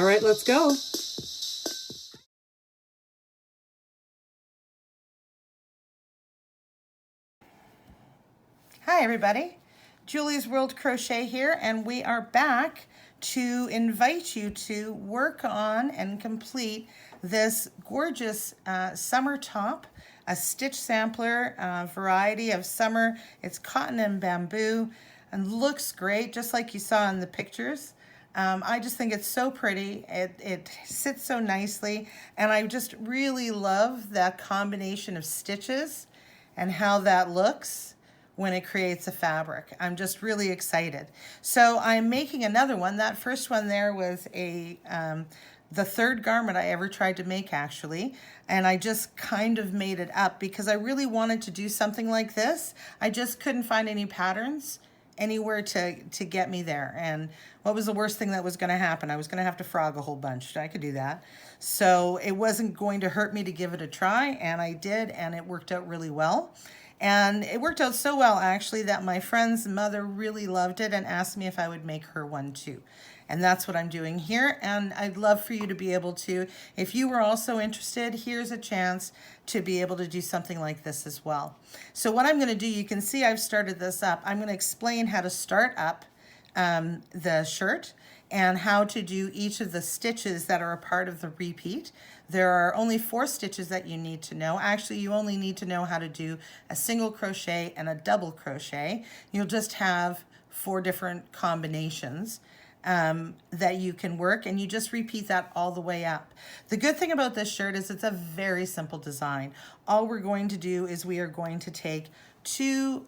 All right, let's go. Hi everybody, Julie's World Crochet here, and we are back to invite you to work on and complete this gorgeous summer top, a stitch sampler, variety of summer. It's cotton and bamboo and looks great, just like you saw in the pictures. I just think it's so pretty. It sits so nicely, and I just really love that combination of stitches and how that looks when it creates a fabric. I'm just really excited. So I'm making another one. That first one there was the third garment I ever tried to make, actually, and I just kind of made it up because I really wanted to do something like this. I just couldn't find any patterns anywhere to get me there. And what was the worst thing that was going to happen? I was going to have to frog a whole bunch. I could do that. So it wasn't going to hurt me to give it a try, and I did, and it worked out really well. And it worked out so well, actually, that my friend's mother really loved it and asked me if I would make her one too. And that's what I'm doing here. And I'd love for you to be able to, if you were also interested, here's a chance to be able to do something like this as well. So what I'm going to do, you can see I've started this up. I'm going to explain how to start up the shirt and how to do each of the stitches that are a part of the repeat. There are only 4 stitches that you need to know. Actually, you only need to know how to do a single crochet and a double crochet. You'll just have 4 different combinations that you can work, and you just repeat that all the way up. The good thing about this shirt is it's a very simple design. All we're going to do is we are going to take 2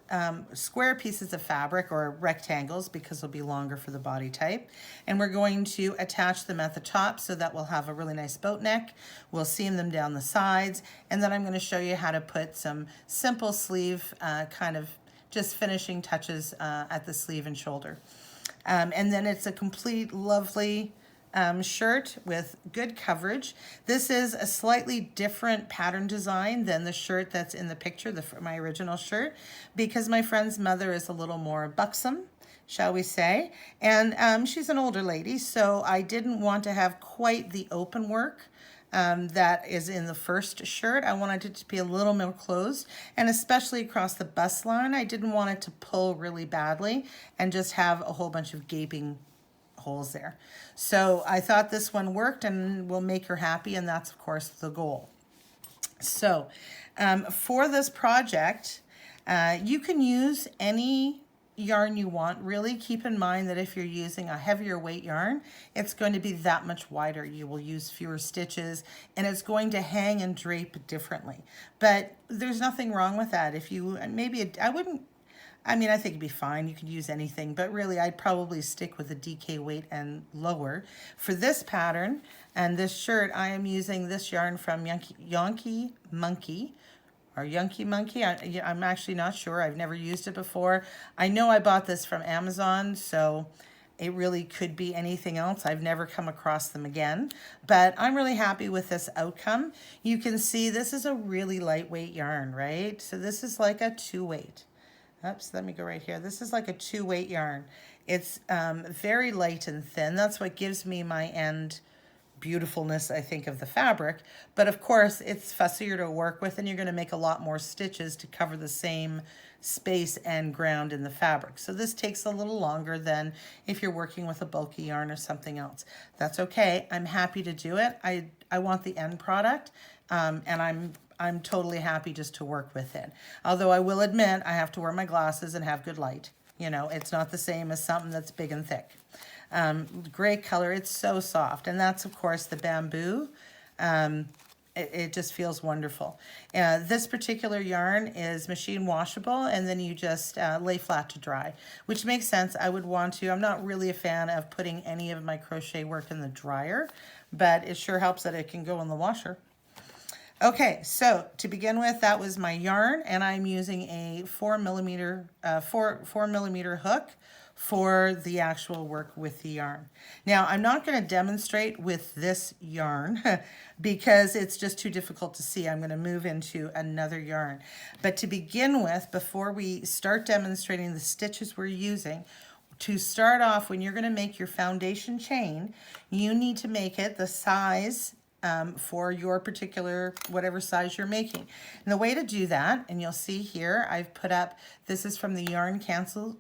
square pieces of fabric, or rectangles because they'll be longer for the body type, and we're going to attach them at the top so that we'll have a really nice boat neck. We'll seam them down the sides, and then I'm going to show you how to put some simple sleeve kind of just finishing touches at the sleeve and shoulder. And then it's a complete lovely shirt with good coverage. This is a slightly different pattern design than the shirt that's in the picture, my original shirt, because my friend's mother is a little more buxom, shall we say, and she's an older lady, so I didn't want to have quite the open work that is in the first shirt. I wanted it to be a little more closed, and especially across the bust line, I didn't want it to pull really badly and just have a whole bunch of gaping holes there. So I thought this one worked and will make her happy, and that's of course the goal. So for this project, you can use any yarn you want. Really keep in mind that if you're using a heavier weight yarn, it's going to be that much wider. You will use fewer stitches, and it's going to hang and drape differently. But there's nothing wrong with that. If you, I think it'd be fine. You could use anything, but really I'd probably stick with a DK weight and lower. For this pattern and this shirt, I am using this yarn from Yonkey Monkey, or Yonkey Monkey. I'm actually not sure. I've never used it before. I know I bought this from Amazon, so it really could be anything else. I've never come across them again, but I'm really happy with this outcome. You can see this is a really lightweight yarn, right? So this is like a 2-weight. Oops, let me go right here. This is like a 2-weight yarn. It's very light and thin. That's what gives me my end beautifulness, I think, of the fabric. But of course, it's fussier to work with, and you're going to make a lot more stitches to cover the same space and ground in the fabric. So this takes a little longer than if you're working with a bulky yarn or something else. That's okay. I'm happy to do it. I want the end product, and I'm totally happy just to work with it. Although I will admit I have to wear my glasses and have good light. You know, it's not the same as something that's big and thick. Great color, it's so soft, and that's of course the bamboo. It just feels wonderful. This particular yarn is machine washable, and then you just lay flat to dry, which makes sense. I would want to. I'm not really a fan of putting any of my crochet work in the dryer, but it sure helps that it can go in the washer. Okay, so to begin with, that was my yarn, and I'm using a 4 millimeter hook for the actual work with the yarn. Now, I'm not going to demonstrate with this yarn because it's just too difficult to see. I'm going to move into another yarn. But to begin with, before we start demonstrating the stitches we're using, to start off, when you're going to make your foundation chain, you need to make it the size for your particular, whatever size you're making. And the way to do that, and you'll see here, I've put up, this is from the Yarn Council.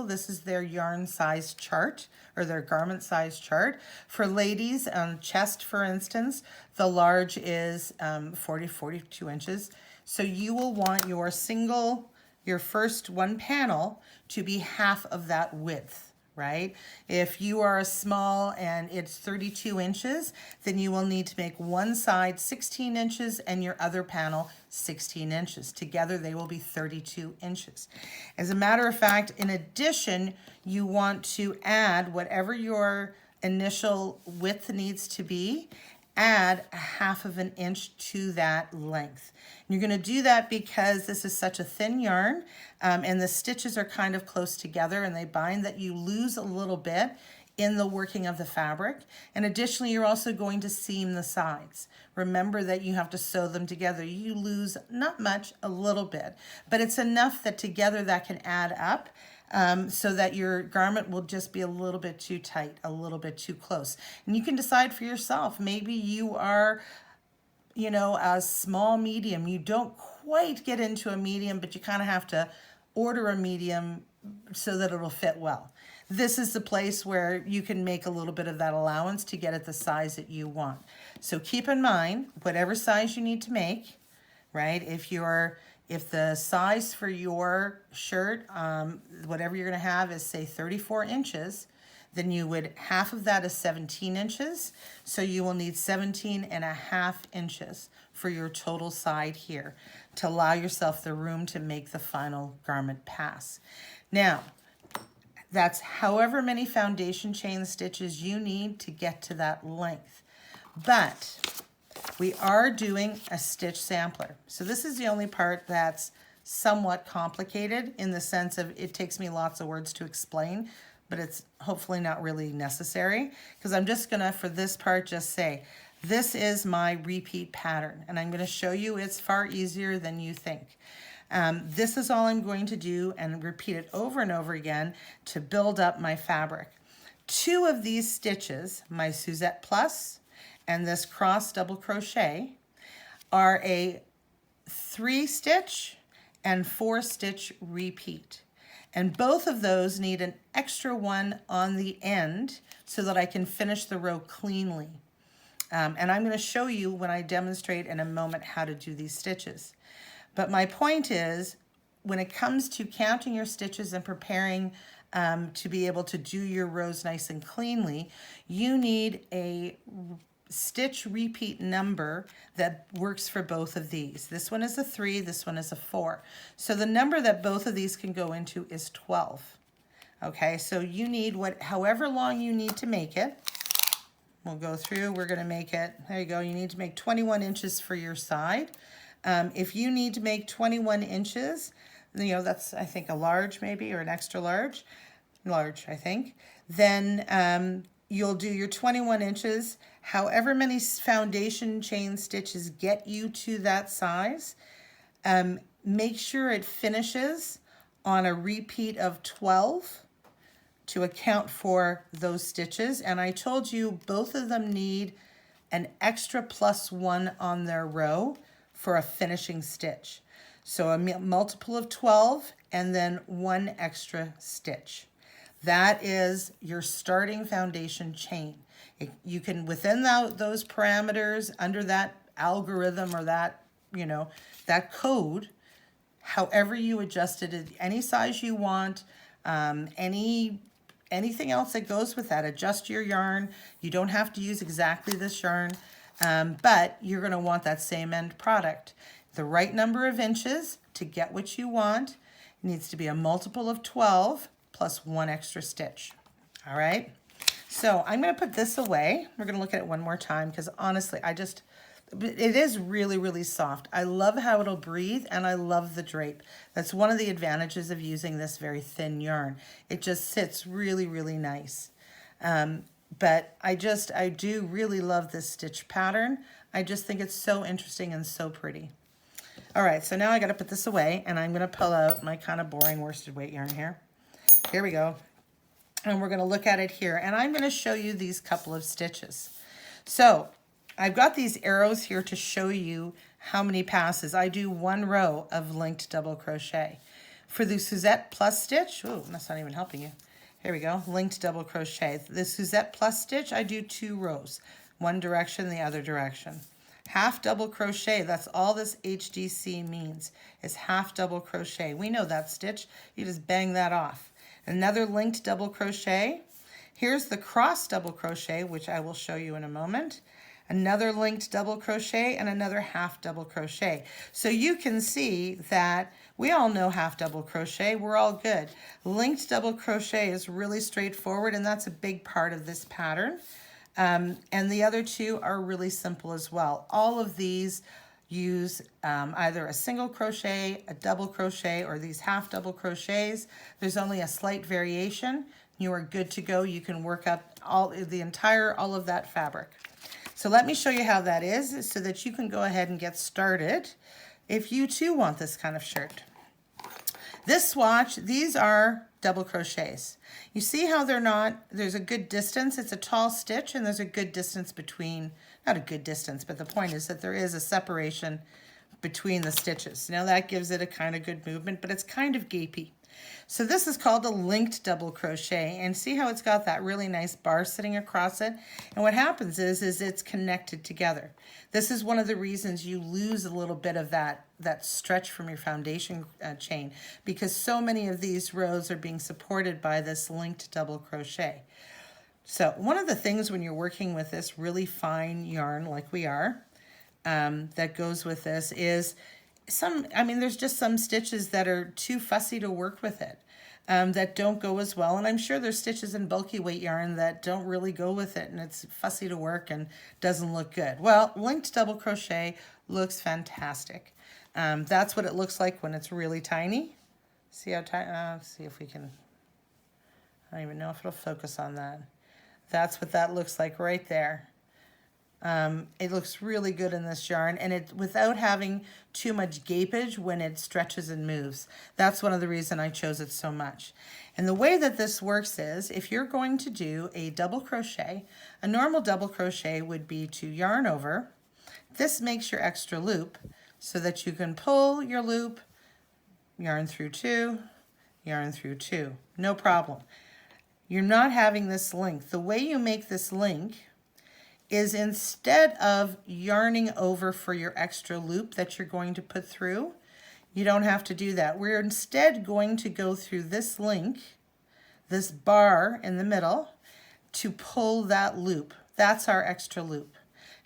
This is their yarn size chart, or their garment size chart. For ladies, chest, for instance, the large is 42 inches. So you will want your first one panel to be half of that width. Right? If you are a small and it's 32 inches, then you will need to make one side 16 inches and your other panel 16 inches. Together they will be 32 inches. As a matter of fact, in addition, you want to add whatever your initial width needs to be, add a half of an inch to that length. You're going to do that because this is such a thin yarn and the stitches are kind of close together and they bind, that you lose a little bit in the working of the fabric. And additionally, you're also going to seam the sides. Remember that you have to sew them together. You lose not much, a little bit, but it's enough that together that can add up. So that your garment will just be a little bit too tight, a little bit too close. And you can decide for yourself. Maybe you are, you know, a small medium. You don't quite get into a medium, but you kind of have to order a medium so that it'll fit well. This is the place where you can make a little bit of that allowance to get it the size that you want. So keep in mind, whatever size you need to make, right? If the size for your shirt, whatever you're going to have is, say, 34 inches, then you would, half of that is 17 inches. So you will need 17.5 inches for your total side here to allow yourself the room to make the final garment pass. Now, that's however many foundation chain stitches you need to get to that length. But we are doing a stitch sampler. So this is the only part that's somewhat complicated in the sense of it takes me lots of words to explain, but it's hopefully not really necessary, because I'm just gonna, for this part, just say, this is my repeat pattern, and I'm gonna show you it's far easier than you think. This is all I'm going to do and repeat it over and over again to build up my fabric. 2 of these stitches, my Suzette Plus and this cross double crochet, are a 3-stitch and 4-stitch repeat. And both of those need an extra one on the end so that I can finish the row cleanly. And I'm going to show you when I demonstrate in a moment how to do these stitches. But my point is, when it comes to counting your stitches and preparing to be able to do your rows nice and cleanly, you need a stitch repeat number that works for both of these. This one is a 3, this one is a 4. So the number that both of these can go into is 12. Okay, so you need however long you need to make it. We'll go through, we're gonna make it, there you go, you need to make 21 inches for your side. If you need to make 21 inches, you know, that's, I think, a large maybe, or an extra large, I think, then you'll do your 21 inches. However many foundation chain stitches get you to that size, make sure it finishes on a repeat of 12 to account for those stitches. And I told you both of them need an extra +1 on their row for a finishing stitch. So a multiple of 12 and then 1 extra stitch. That is your starting foundation chain. You can, within those parameters, under that algorithm or that, you know, that code, however you adjust it, any size you want, anything else that goes with that, adjust your yarn. You don't have to use exactly this yarn, but you're going to want that same end product. The right number of inches to get what you want needs to be a multiple of 12 plus 1 extra stitch. All right, so I'm going to put this away. We're going to look at it one more time because honestly, it is really, really soft. I love how it'll breathe and I love the drape. That's one of the advantages of using this very thin yarn. It just sits really, really nice. But I do really love this stitch pattern. I just think it's so interesting and so pretty. All right, so now I got to put this away and I'm going to pull out my kind of boring worsted weight yarn here. Here we go. and we're going to look at it here, and I'm going to show you these couple of stitches. So I've got these arrows here to show you how many passes. I do 1 row of linked double crochet. For the Suzette Plus stitch, oh, that's not even helping you. Here we go, linked double crochet. The Suzette Plus stitch, I do 2 rows, one direction, the other direction. Half double crochet, that's all this HDC means, is half double crochet. We know that stitch, you just bang that off. Another linked double crochet. Here's the cross double crochet, which I will show you in a moment. Another linked double crochet and another half double crochet. So you can see that we all know half double crochet, we're all good. Linked double crochet is really straightforward, and that's a big part of this pattern. And the other 2 are really simple as well. All of these use either a single crochet, a double crochet, or these half double crochets. There's only a slight variation. You are good to go. You can work up all of that fabric. So let me show you how that is so that you can go ahead and get started if you too want this kind of shirt. This swatch, these are double crochets. You see how there's a good distance. It's a tall stitch and there's a good distance between, not a good distance, but the point is that there is a separation between the stitches. Now that gives it a kind of good movement, but it's kind of gapey. So this is called a linked double crochet, and see how it's got that really nice bar sitting across it? And what happens is it's connected together. This is one of the reasons you lose a little bit of that stretch from your foundation chain, because so many of these rows are being supported by this linked double crochet. So one of the things when you're working with this really fine yarn like we are, that goes with this is there's just some stitches that are too fussy to work with it, that don't go as well. And I'm sure there's stitches in bulky weight yarn that don't really go with it and it's fussy to work and doesn't look good. Well, linked double crochet looks fantastic. That's what it looks like when it's really tiny. See how tiny, see if we can, I don't even know if it'll focus on that. That's what that looks like right there. It looks really good in this yarn, and it without having too much gapage when it stretches and moves. That's one of the reasons I chose it so much. And the way that this works is if you're going to do a double crochet, a normal double crochet would be to yarn over. This makes your extra loop so that you can pull your loop, yarn through 2, yarn through 2, no problem. You're not having this link. The way you make this link is instead of yarning over for your extra loop that you're going to put through, you don't have to do that. We're instead going to go through this link, this bar in the middle, to pull that loop. That's our extra loop.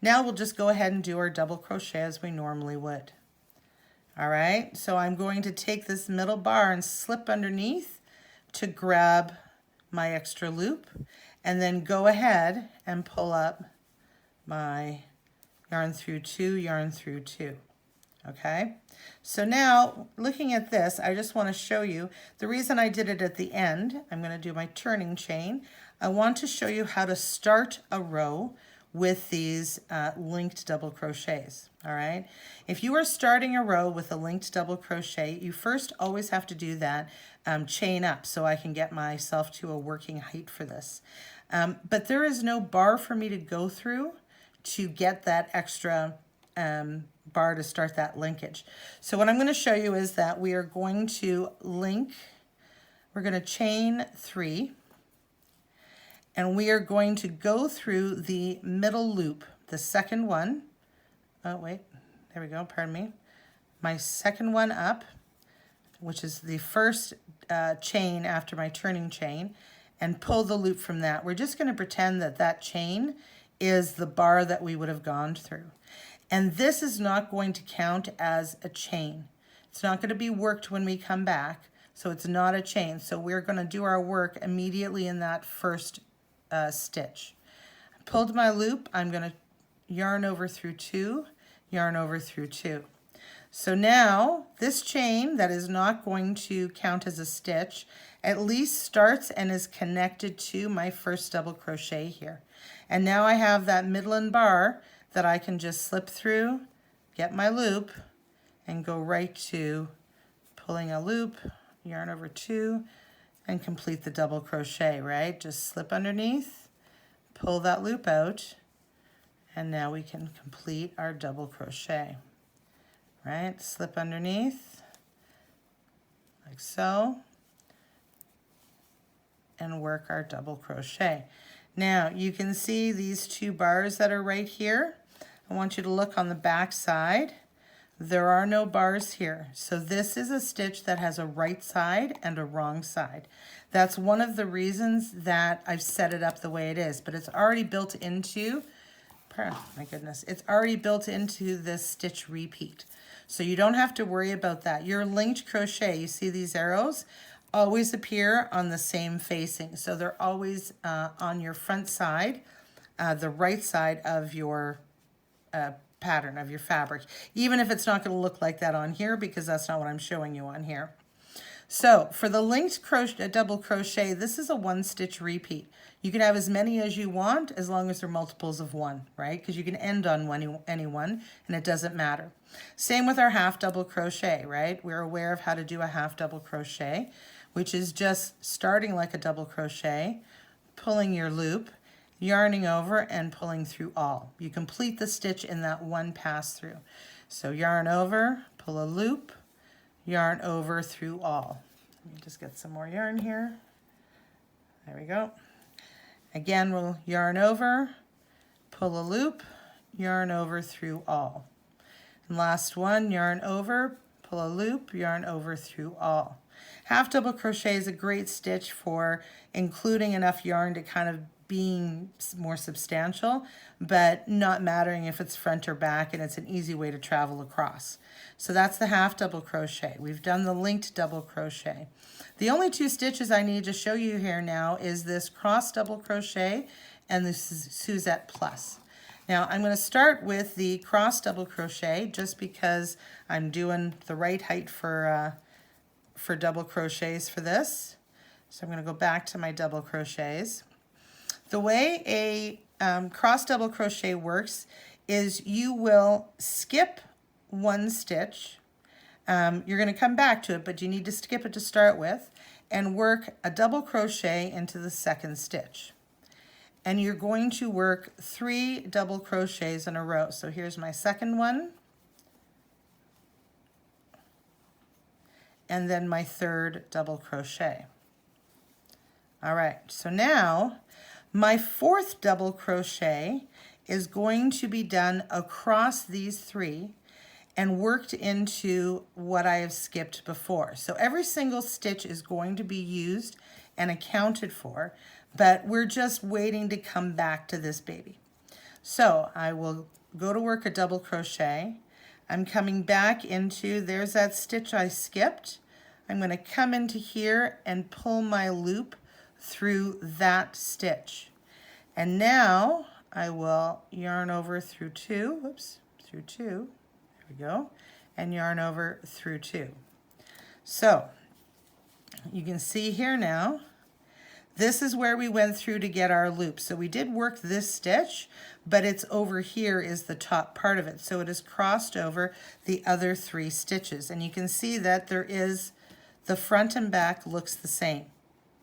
Now we'll just go ahead and do our double crochet as we normally would. All right, so I'm going to take this middle bar and slip underneath to grab my extra loop, and then go ahead and pull up my yarn through 2, yarn through 2. Okay, so now looking at this, I just want to show you the reason I did it at the end. I'm going to do my turning chain. I want to show you how to start a row with these linked double crochets. All right, if you are starting a row with a linked double crochet, you first always have to do that chain up so I can get myself to a working height for this. But there is no bar for me to go through to get that extra bar to start that linkage. So what I'm going to show you is that we are going to link, we're going to chain 3, and we are going to go through the middle loop, the second one. Oh wait, there we go, pardon me. My second one up, which is the first chain after my turning chain, and pull the loop from that. We're just going to pretend that that chain is the bar that we would have gone through. And this is not going to count as a chain. It's not going to be worked when we come back, so it's not a chain. So we're going to do our work immediately in that first stitch. I pulled my loop, I'm going to yarn over through 2, yarn over through 2. So now this chain that is not going to count as a stitch at least starts and is connected to my first double crochet here. And now I have that midland bar that I can just slip through, get my loop, and go right to pulling a loop, yarn over 2, and complete the double crochet, right? Just slip underneath, pull that loop out, and now we can complete our double crochet, right? Slip underneath, like so, and work our double crochet. Now you can see these two bars that are right here. I want you to look on the back side. There are no bars here. So this is a stitch that has a right side and a wrong side. That's one of the reasons that I've set it up the way it is, but it's already built into, oh my goodness, it's already built into this stitch repeat. So you don't have to worry about that. Your linked crochet, you see these arrows, always appear on the same facing. So they're always on your front side, the right side of your pattern of your fabric, even if it's not going to look like that on here because that's not what I'm showing you on here. So for the linked crochet, double crochet, this is a one stitch repeat. You can have as many as you want as long as they're multiples of one, right? Because you can end on any one and it doesn't matter. Same with our half double crochet, right? We're aware of how to do a half double crochet, which is just starting like a double crochet, pulling your loop, yarning over and pulling through all. You complete the stitch in that one pass through. So yarn over, pull a loop, yarn over through all. Let me just get some more yarn here. There we go. Again, we'll yarn over, pull a loop, yarn over through all. And last one, yarn over, pull a loop, yarn over through all. Half double crochet is a great stitch for including enough yarn to kind of being more substantial, but not mattering if it's front or back, and it's an easy way to travel across. So that's the half double crochet. We've done the linked double crochet. The only two stitches I need to show you here now is this cross double crochet and this Suzette Plus. Now I'm going to start with the cross double crochet just because I'm doing the right height for double crochets for this. So I'm going to go back to my double crochets. The way a cross double crochet works is you will skip one stitch. You're going to come back to it, but you need to skip it to start with and work a double crochet into the second stitch. And you're going to work 3 double crochets in a row. So here's my second one. And then my third double crochet. All right, so now my fourth double crochet is going to be done across these 3 and worked into what I have skipped before. So every single stitch is going to be used and accounted for, but we're just waiting to come back to this baby. So I will go to work a double crochet. I'm coming back into, there's that stitch I skipped. I'm going to come into here and pull my loop through that stitch. And now I will yarn over through 2, through 2, there we go, and yarn over through 2. So you can see here now, this is where we went through to get our loop. So we did work this stitch, but it's over here is the top part of it. So it is crossed over the other 3 stitches. And you can see that there is, the front and back looks the same,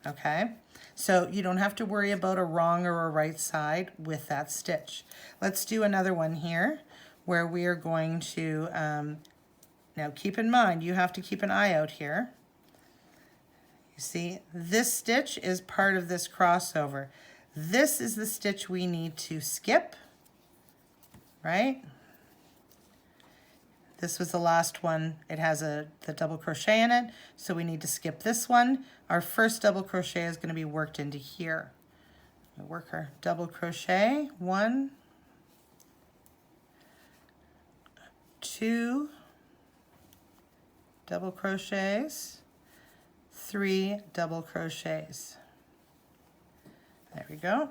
okay? So you don't have to worry about a wrong or a right side with that stitch. Let's do another one here where we are going to, now keep in mind, you have to keep an eye out here. You see, this stitch is part of this crossover. This is the stitch we need to skip, right? This was the last one. It has the double crochet in it, so we need to skip this one. Our first double crochet is going to be worked into here. We work our double crochet, 1, 2 double crochets, 3 double crochets. There we go.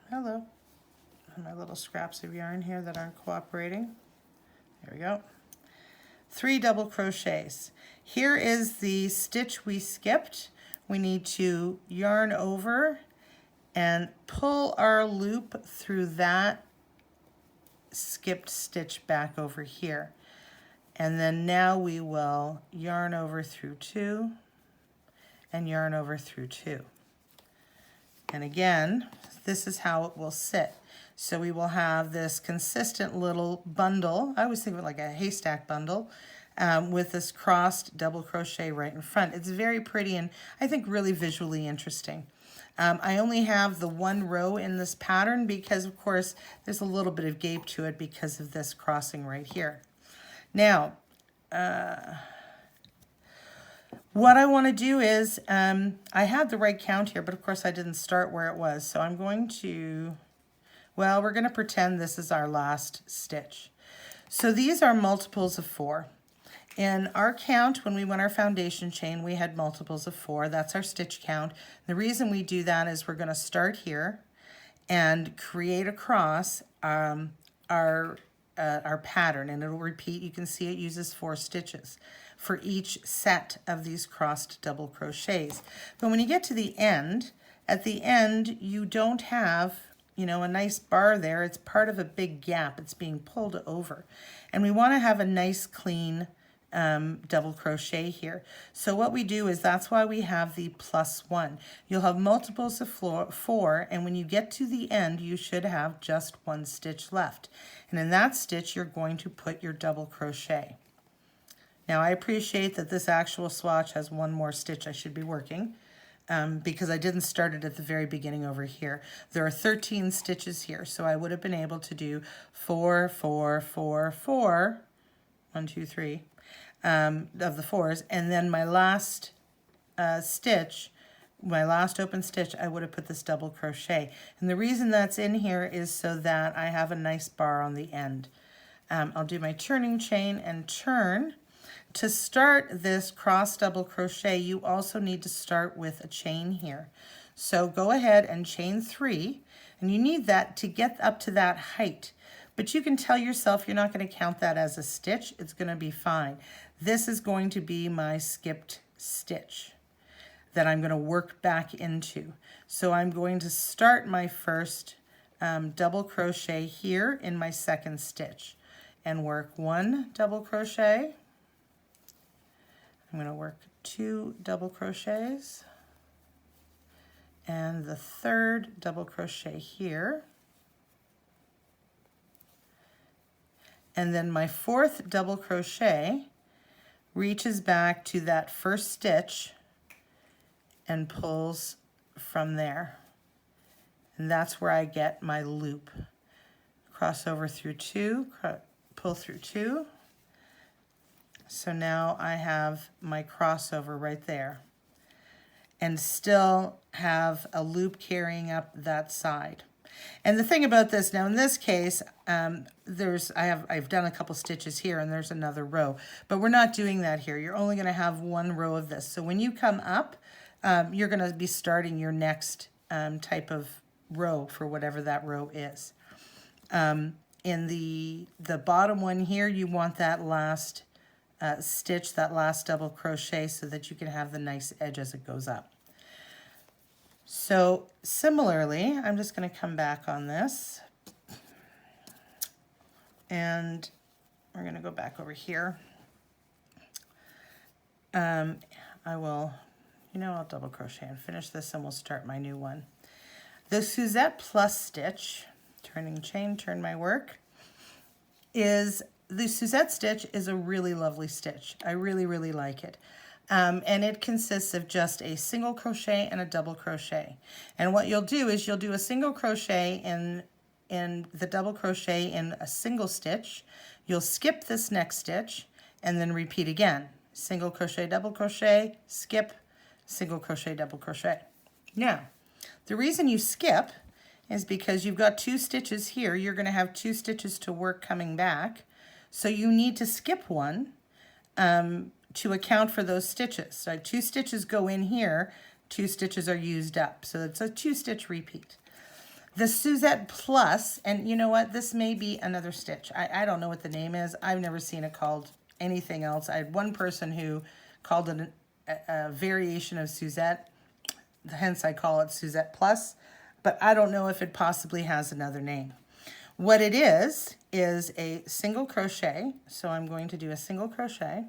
Hello. My little scraps of yarn here that aren't cooperating. There we go. 3 double crochets. Here is the stitch we skipped. We need to yarn over and pull our loop through that skipped stitch back over here. And then now we will yarn over through 2 and yarn over through 2. And again, this is how it will sit. So we will have this consistent little bundle. I always think of it like a haystack bundle with this crossed double crochet right in front. It's very pretty and I think really visually interesting. I only have the 1 row in this pattern because of course there's a little bit of gape to it because of this crossing right here. Now, what I want to do is, I had the right count here, but of course I didn't start where it was. So I'm going to, well, we're going to pretend this is our last stitch. So these are multiples of 4. In our count, when we went our foundation chain, we had multiples of 4. That's our stitch count. The reason we do that is we're going to start here and create across our pattern, and it'll repeat. You can see it uses 4 stitches for each set of these crossed double crochets. But when you get to the end, at the end you don't have, you know, a nice bar there. It's part of a big gap. It's being pulled over. And we want to have a nice clean double crochet here. So what we do is, that's why we have the +1. You'll have multiples of 4, and when you get to the end you should have just 1 stitch left. And in that stitch you're going to put your double crochet. Now I appreciate that this actual swatch has 1 more stitch I should be working because I didn't start it at the very beginning over here. There are 13 stitches here, so I would have been able to do 4, 4, 4, 4, 1, 2, 3 of the 4s, and then my last stitch, my last open stitch, I would have put this double crochet. And the reason that's in here is so that I have a nice bar on the end. I'll do my turning chain and turn. To start this cross double crochet, you also need to start with a chain here. So go ahead and chain 3, and you need that to get up to that height. But you can tell yourself you're not going to count that as a stitch. It's going to be fine. This is going to be my skipped stitch that I'm going to work back into. So I'm going to start my first double crochet here in my 2nd stitch and work 1 double crochet. I'm going to work 2 double crochets and the 3rd double crochet here. And then my 4th double crochet reaches back to that first stitch and pulls from there. And that's where I get my loop. Cross over through 2, pull through 2. So now I have my crossover right there and still have a loop carrying up that side. And the thing about this, now in this case, I've done a couple stitches here and there's another row, but we're not doing that here. You're only going to have 1 row of this. So when you come up, you're going to be starting your next type of row for whatever that row is. In the bottom one here, you want that last stitch, that last double crochet, so that you can have the nice edge as it goes up. So similarly, I'm just going to come back on this and we're going to go back over here. I will, I'll double crochet and finish this and we'll start my new one. The Suzette Plus stitch, turning chain, turn my work, is the Suzette stitch is a really lovely stitch. I really, really like it. And it consists of just a single crochet and a double crochet. And what you'll do is you'll do a single crochet in the double crochet in a single stitch. You'll skip this next stitch and then repeat again. Single crochet, double crochet, skip, single crochet, double crochet. Now, the reason you skip is because you've got 2 stitches here. You're going to have 2 stitches to work coming back. So you need to skip one to account for those stitches. So 2 stitches go in here, 2 stitches are used up. So it's a 2-stitch repeat. The Suzette Plus, and you know what, this may be another stitch. I don't know what the name is. I've never seen it called anything else. I had one person who called it a variation of Suzette, hence I call it Suzette Plus, but I don't know if it possibly has another name. What it is a single crochet. So I'm going to do a single crochet,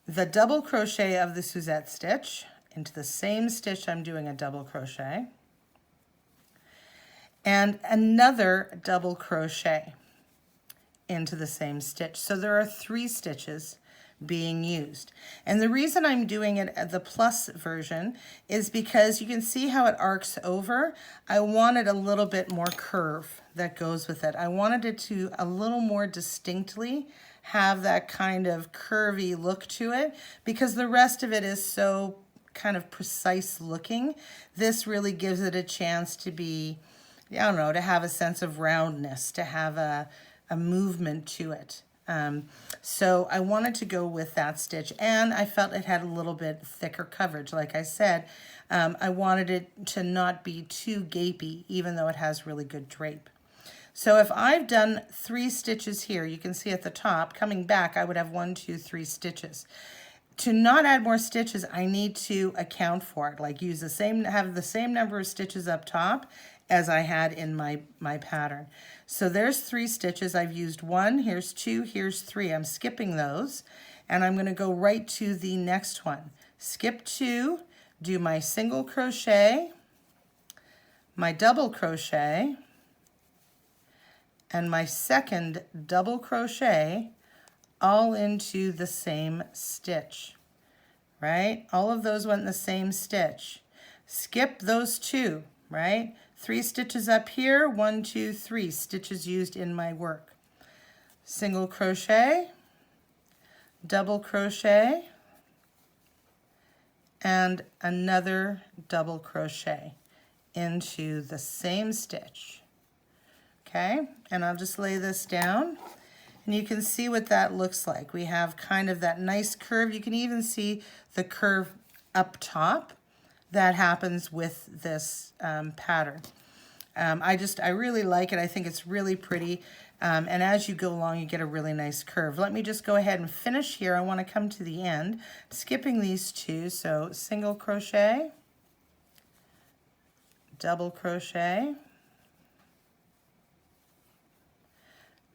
the double crochet of the Suzette stitch, into the same stitch I'm doing a double crochet, and another double crochet into the same stitch. So there are 3 stitches being used. And the reason I'm doing it at the plus version is because you can see how it arcs over. I wanted a little bit more curve that goes with it. I wanted it to a little more distinctly have that kind of curvy look to it, because the rest of it is so kind of precise looking. This really gives it a chance to be, I don't know, to have a sense of roundness, to have a movement to it. So I wanted to go with that stitch, and I felt it had a little bit thicker coverage. Like I said, I wanted it to not be too gapey, even though it has really good drape. So if I've done 3 stitches here, you can see at the top, coming back, I would have 1, 2, 3 stitches. To not add more stitches, I need to account for it, like use the same, have the same number of stitches up top as I had in my pattern. So there's 3 stitches. I've used 1, here's 2, here's 3. I'm skipping those, and I'm going to go right to the next one. Skip 2, do my single crochet, my double crochet, and my second double crochet, all into the same stitch, right? All of those went in the same stitch. Skip those 2, right? 3 stitches up here, 1, 2, 3 stitches used in my work. Single crochet, double crochet, and another double crochet into the same stitch. Okay, and I'll just lay this down, and you can see what that looks like. We have kind of that nice curve. You can even see the curve up top that happens with this pattern. I really like it. I think it's really pretty. And as you go along, you get a really nice curve. Let me just go ahead and finish here. I want to come to the end, skipping these 2. So single crochet, double crochet,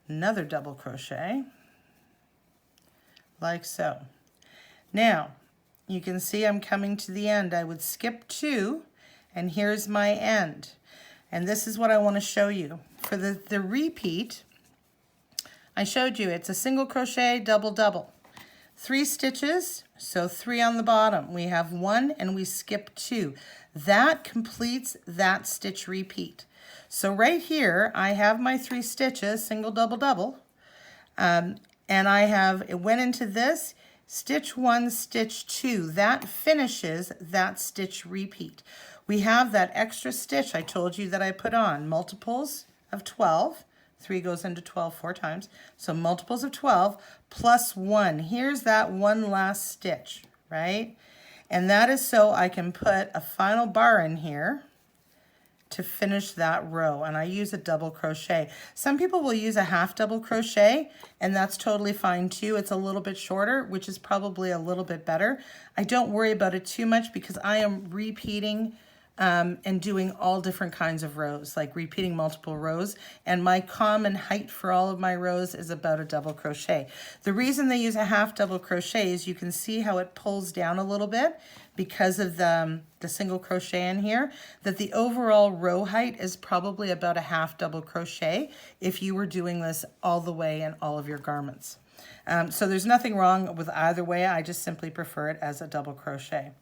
another double crochet, like so. Now, you can see I'm coming to the end. I would skip 2, and here's my end. And this is what I want to show you. For the repeat, I showed you it's a single crochet, double, double. 3 stitches, so 3 on the bottom. We have 1 and we skip 2. That completes that stitch repeat. So right here, I have my 3 stitches, single, double, double, and it went into this, stitch 1, stitch 2. That finishes that stitch repeat. We have that extra stitch I told you that I put on, multiples of 12. 3 goes into 12 4 times, so multiples of 12 plus 1. Here's that one last stitch, right? And that is so I can put a final bar in here to finish that row, and I use a double crochet. Some people will use a half double crochet, and that's totally fine too. It's a little bit shorter, which is probably a little bit better. I don't worry about it too much because I am repeating and doing all different kinds of rows, like repeating multiple rows, and my common height for all of my rows is about a double crochet. The reason they use a half double crochet is you can see how it pulls down a little bit because of the single crochet in here, that the overall row height is probably about a half double crochet if you were doing this all the way in all of your garments. So there's nothing wrong with either way. I just simply prefer it as a double crochet.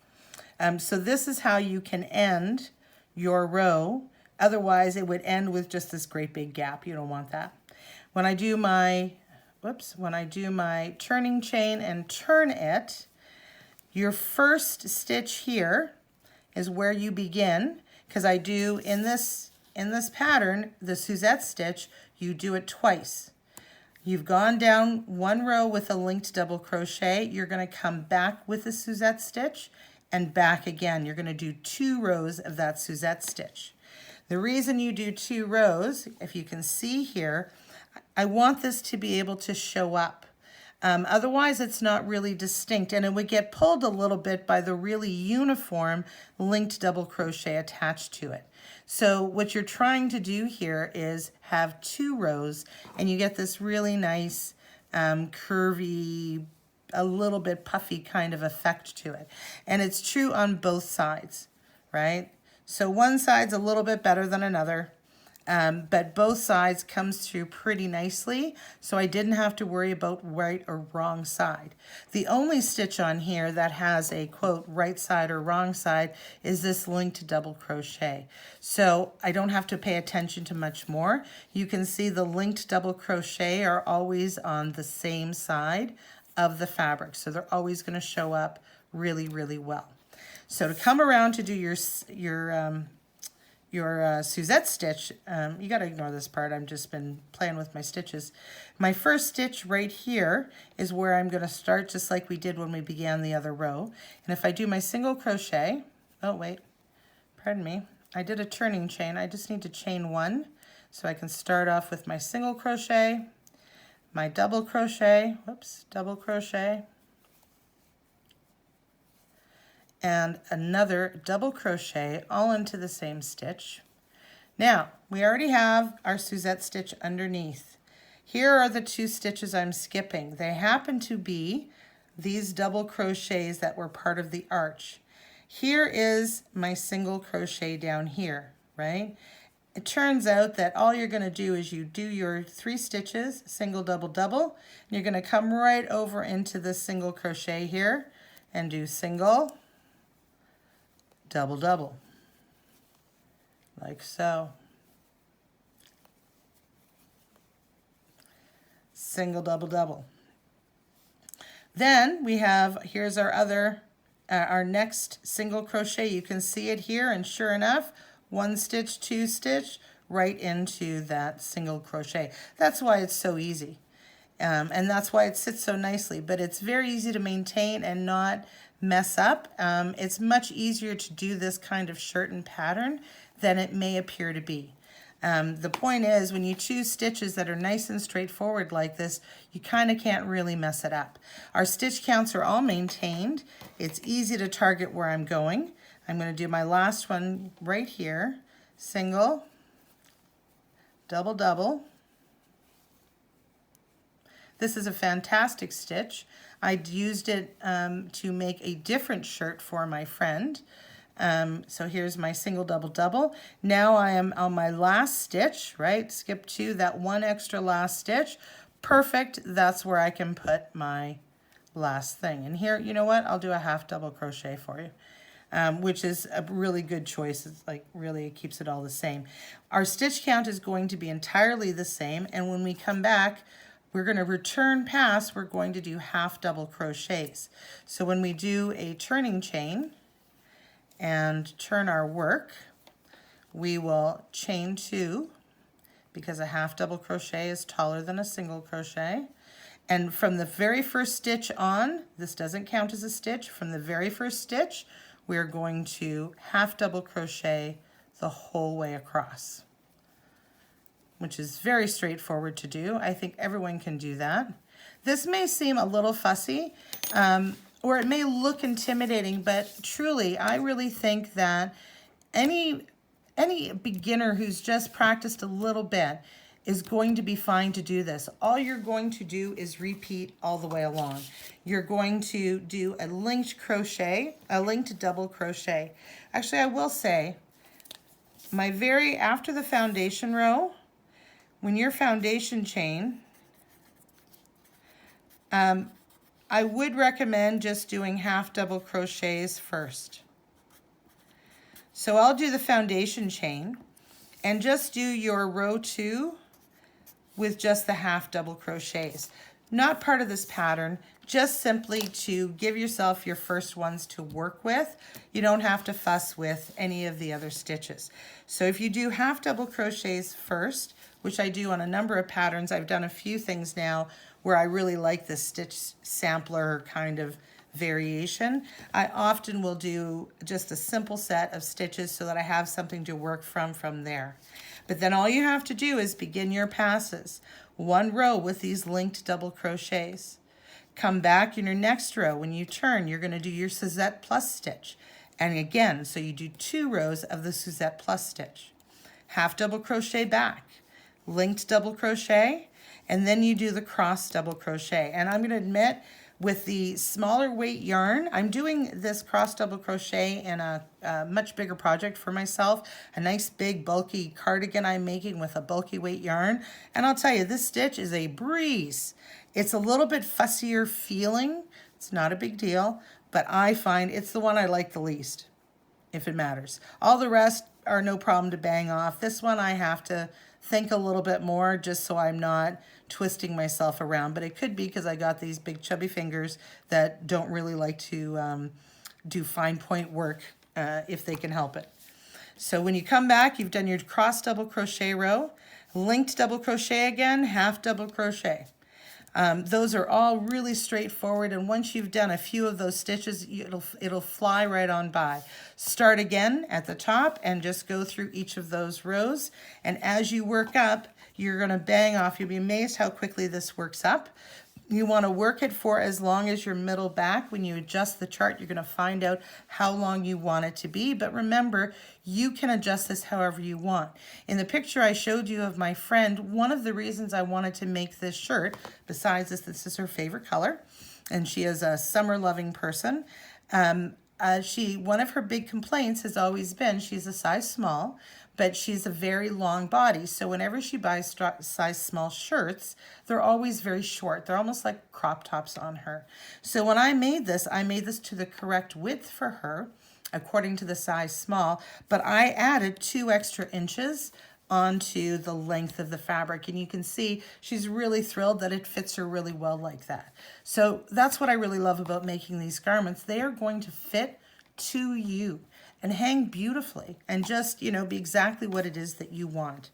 So this is how you can end your row. Otherwise, it would end with just this great big gap. You don't want that. When I do my, turning chain and turn it, your first stitch here is where you begin, because I do in this pattern, the Suzette stitch, you do it twice. You've gone down 1 row with a linked double crochet. You're going to come back with the Suzette stitch and back again. You're going to do 2 rows of that Suzette stitch. The reason you do 2 rows, if you can see here, I want this to be able to show up. Otherwise, it's not really distinct, and it would get pulled a little bit by the really uniform linked double crochet attached to it. So what you're trying to do here is have 2 rows, and you get this really nice curvy a little bit puffy kind of effect to it. And it's true on both sides, right? So one side's a little bit better than another. But both sides comes through pretty nicely, so I didn't have to worry about right or wrong side. The only stitch on here that has a quote right side or wrong side is this linked double crochet. So I don't have to pay attention to much more. You can see the linked double crochet are always on the same side of the fabric, so they're always going to show up really, really well. So to come around to do your Suzette stitch, you got to ignore this part. I've just been playing with my stitches. My first stitch right here is where I'm going to start, just like we did when we began the other row. And if I do my single crochet, oh wait, pardon me, I did a turning chain. I just need to chain one, so I can start off with my single crochet, my double crochet, whoops, double crochet, and another double crochet all into the same stitch. Now, we already have our Suzette stitch underneath. Here are the two stitches I'm skipping. They happen to be these double crochets that were part of the arch. Here is my single crochet down here, right? It turns out that all you're going to do is you do your 3 stitches, single, double, double, and you're going to come right over into this single crochet here and do single, double, double, like so. Single, double, double. Then we have, here's our other, our next single crochet. You can see it here, and sure enough, 1 stitch, 2 stitch, right into that single crochet. That's why it's so easy. And that's why it sits so nicely, but it's very easy to maintain and not mess up. It's much easier to do this kind of shirt and pattern than it may appear to be. The point is, when you choose stitches that are nice and straightforward like this, you kind of can't really mess it up. Our stitch counts are all maintained. It's easy to target where I'm going. I'm going to do my last one right here, single, double, double. This is a fantastic stitch. I used it to make a different shirt for my friend. So here's my single, double, double. Now I am on my last stitch, right? Skip 2, that 1 extra last stitch. Perfect. That's where I can put my last thing. And here, you know what? I'll do a half double crochet for you, which is a really good choice. It's like really it keeps it all the same. Our stitch count is going to be entirely the same. And when we come back, we're going to return past, we're going to do half double crochets. So when we do a turning chain and turn our work, we will chain 2, because a half double crochet is taller than a single crochet. And from the very first stitch on, this doesn't count as a stitch, from the very first stitch, we're going to half double crochet the whole way across, which is very straightforward to do. I think everyone can do that. This may seem a little fussy, or it may look intimidating, but truly, I really think that any beginner who's just practiced a little bit is going to be fine to do this. All you're going to do is repeat all the way along. You're going to do a linked crochet, a linked double crochet. Actually, I will say, after the foundation row, when your foundation chain, I would recommend just doing half double crochets first. So I'll do the foundation chain and just do your row 2 with just the half double crochets. Not part of this pattern, just simply to give yourself your first ones to work with. You don't have to fuss with any of the other stitches. So if you do half double crochets first, which I do on a number of patterns, I've done a few things now where I really like the stitch sampler kind of variation. I often will do just a simple set of stitches so that I have something to work from there. But then all you have to do is begin your passes. 1 row with these linked double crochets. Come back in your next row. When you turn, you're going to do your Suzette Plus stitch. And again, so you do 2 rows of the Suzette Plus stitch. Half double crochet back, linked double crochet, and then you do the cross double crochet. And I'm going to admit, with the smaller weight yarn. I'm doing this cross double crochet in a much bigger project for myself, a nice big bulky cardigan I'm making with a bulky weight yarn. And I'll tell you, this stitch is a breeze. It's a little bit fussier feeling. It's not a big deal, but I find it's the one I like the least, if it matters. All the rest are no problem to bang off. This one I have to think a little bit more just so I'm not twisting myself around, but it could be because I got these big chubby fingers that don't really like to do fine point work if they can help it. So when you come back, you've done your cross double crochet row, linked double crochet again, half double crochet. Those are all really straightforward, and once you've done a few of those stitches, it'll fly right on by. Start again at the top and just go through each of those rows, and as you work up, you're going to bang off. You'll be amazed how quickly this works up. You want to work it for as long as your middle back. When you adjust the chart, you're going to find out how long you want it to be. But remember, you can adjust this however you want. In the picture I showed you of my friend, one of the reasons I wanted to make this shirt, besides this is her favorite color, and she is a summer-loving person, one of her big complaints has always been she's a size small, but she's a very long body. So whenever she buys size small shirts, they're always very short. They're almost like crop tops on her. So when I made this to the correct width for her, according to the size small, but I added 2 extra inches onto the length of the fabric, and you can see she's really thrilled that it fits her really well like that. So that's what I really love about making these garments. They are going to fit to you and hang beautifully and just, you know, be exactly what it is that you want.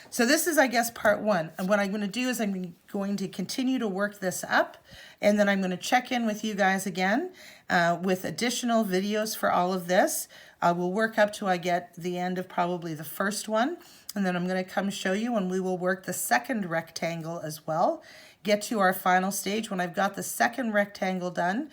So this is, I guess, part 1. And what I'm going to do is I'm going to continue to work this up, and then I'm going to check in with you guys again with additional videos for all of this. I will work up till I get the end of probably the first one, and then I'm going to come show you, and we will work the second rectangle as well. Get to our final stage. When I've got the second rectangle done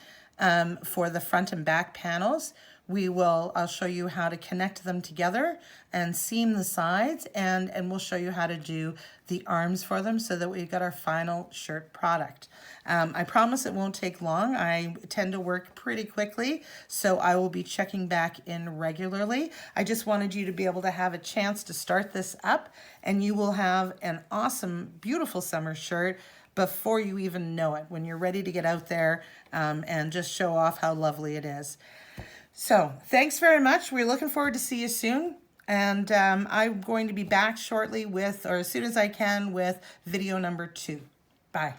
for the front and back panels, I'll show you how to connect them together and seam the sides, and we'll show you how to do the arms for them so that we've got our final shirt product. I promise it won't take long. I tend to work pretty quickly, so I will be checking back in regularly. I just wanted you to be able to have a chance to start this up, and you will have an awesome, beautiful summer shirt before you even know it, when you're ready to get out there and just show off how lovely it is. So thanks very much. We're looking forward to see you soon. And I'm going to be back shortly with, or as soon as I can, with video number 2. Bye.